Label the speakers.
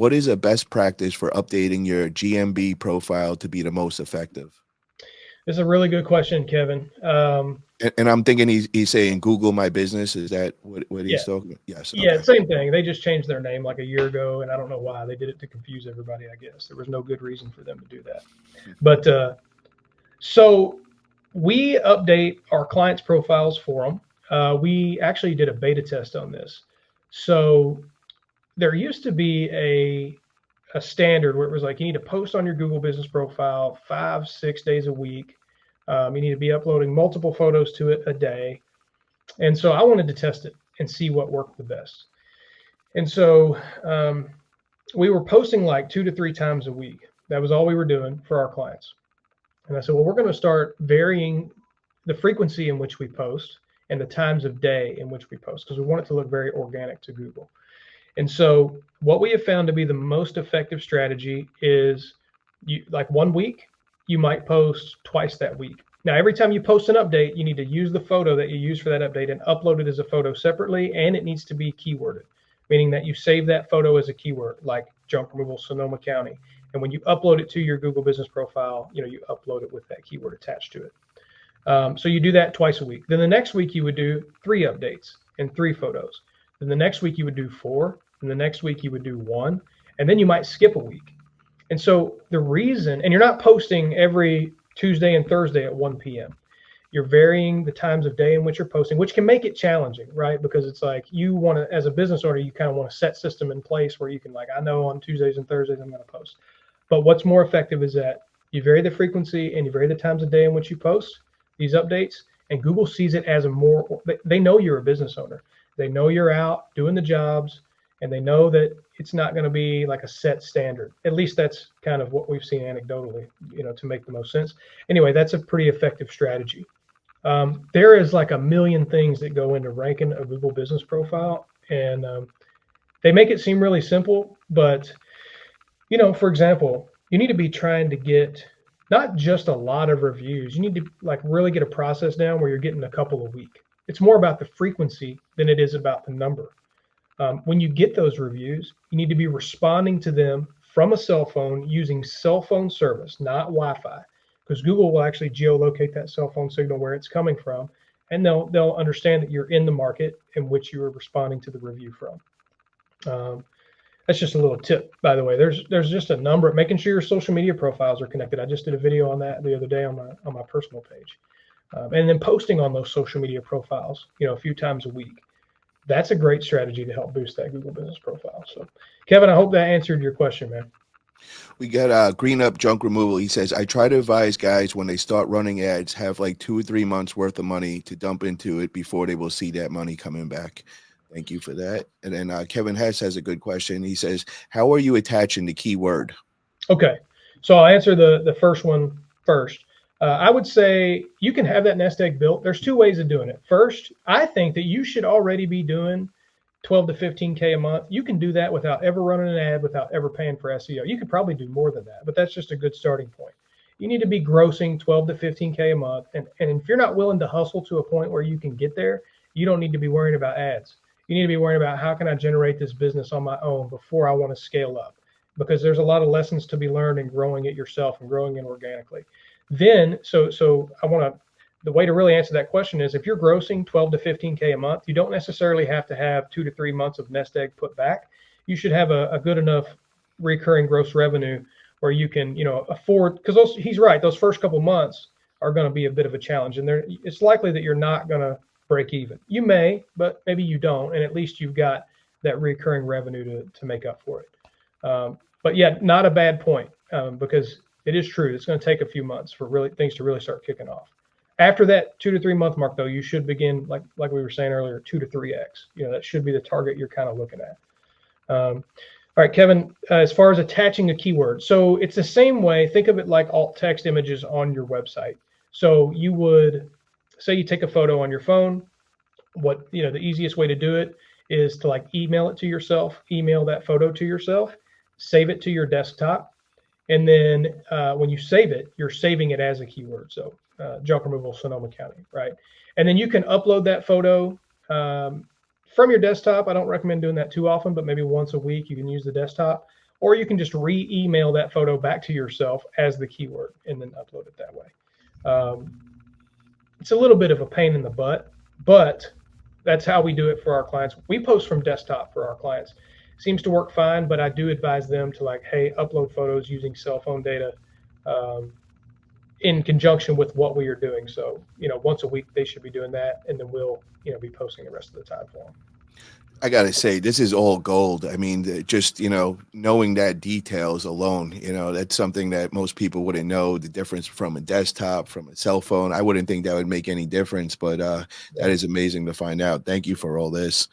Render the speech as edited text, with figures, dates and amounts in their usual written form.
Speaker 1: What is a best practice for updating your GMB profile to be the most effective?
Speaker 2: It's a really good question, Kevin.
Speaker 1: And I'm thinking he's saying Google My Business. Is that what he's
Speaker 2: Yeah,
Speaker 1: talking about? Yes.
Speaker 2: yeah,
Speaker 1: Okay.
Speaker 2: same thing. They just changed their name like a year ago, and I don't know why. They did it to confuse everybody, I guess. There was no good reason for them to do that. But so we update our clients' profiles for them. We actually did a beta test on this. So there used to be a standard where it was like you need to post on your Google business profile 5, 6 days a week. You need to be uploading multiple photos to it a day. And so I wanted to test it and see what worked the best. And so we were posting like 2 to 3 times a week. That was all we were doing for our clients. And I said, well, we're going to start varying the frequency in which we post and the times of day in which we post because we want it to look very organic to Google. And so what we have found to be the most effective strategy is you like one week, you might post twice that week. Now, every time you post an update, you need to use the photo that you use for that update and upload it as a photo separately, and it needs to be keyworded, meaning that you save that photo as a keyword, like junk removal Sonoma County. And when you upload it to your Google business profile, you upload it with that keyword attached to it. So you do that twice a week. Then the next week you would do 3 updates and 3 photos. Then the next week you would do 4. And the next week you would do 1. And then you might skip a week. And so the reason, and you're not posting every Tuesday and Thursday at 1 p.m. You're varying the times of day in which you're posting, which can make it challenging, right? Because it's like you want to, as a business owner, you kind of want a set system in place where you can, like, I know on Tuesdays and Thursdays I'm going to post. But what's more effective is that you vary the frequency and you vary the times of day in which you post these updates, and Google sees it as a more, they know you're a business owner. They know you're out doing the jobs, and they know that it's not going to be like a set standard. At least that's kind of what we've seen anecdotally, to make the most sense. Anyway, that's a pretty effective strategy. There is like a million things that go into ranking a Google business profile, and they make it seem really simple, but for example, you need to be trying to get not just a lot of reviews. You need to like really get a process down where you're getting a couple a week. It's more about the frequency than it is about the number. When you get those reviews, you need to be responding to them from a cell phone using cell phone service, not Wi-Fi, because Google will actually geolocate that cell phone signal where it's coming from, and they'll understand that you're in the market in which you are responding to the review from. That's just a little tip, by the way. There's just a number, making sure your social media profiles are connected. I just did a video on that the other day on my personal page, and then posting on those social media profiles, a few times a week. That's a great strategy to help boost that Google business profile. So, Kevin, I hope that answered your question, man.
Speaker 1: We got Green Up Junk Removal. He says, I try to advise guys when they start running ads, have like 2 or 3 months worth of money to dump into it before they will see that money coming back. Thank you for that. And then Kevin Hess has a good question. He says, how are you attaching the keyword?
Speaker 2: Okay, so I'll answer the first one first. I would say you can have that nest egg built. There's 2 ways of doing it. First, I think that you should already be doing 12 to 15K a month. You can do that without ever running an ad, without ever paying for SEO. You could probably do more than that, but that's just a good starting point. You need to be grossing 12 to 15K a month. And if you're not willing to hustle to a point where you can get there, you don't need to be worrying about ads. You need to be worrying about how can I generate this business on my own before I want to scale up, because there's a lot of lessons to be learned in growing it yourself and growing it organically. Then, so I want to, the way to really answer that question is if you're grossing 12 to 15K a month, you don't necessarily have to have 2 to 3 months of nest egg put back. You should have a good enough recurring gross revenue where you can, afford, because he's right, those first couple months are going to be a bit of a challenge, and it's likely that you're not going to break even. You may, but maybe you don't, and at least you've got that recurring revenue to make up for it. But yeah, not a bad point, because it is true. It's going to take a few months for really things to really start kicking off. After that 2 to 3 month mark, though, you should begin, like we were saying earlier, 2 to 3x. That should be the target you're kind of looking at. All right, Kevin, as far as attaching a keyword, so it's the same way. Think of it like alt text images on your website. So you would say you take a photo on your phone. The easiest way to do it is to like email it to yourself, email that photo to yourself, save it to your desktop. And then when you save it, you're saving it as a keyword. So junk removal Sonoma County, right? And then you can upload that photo from your desktop. I don't recommend doing that too often, but maybe once a week you can use the desktop. or you can just re-email that photo back to yourself as the keyword and then upload it that way. It's a little bit of a pain in the butt, but that's how we do it for our clients. We post from desktop for our clients. Seems to work fine, but I do advise them to, like, hey, upload photos using cell phone data in conjunction with what we are doing. So, once a week they should be doing that, and then we'll, be posting the rest of the time for them.
Speaker 1: I gotta say, this is all gold. I mean, just knowing that details alone, that's something that most people wouldn't know. The difference from a desktop, from a cell phone, I wouldn't think that would make any difference. But that is amazing to find out. Thank you for all this.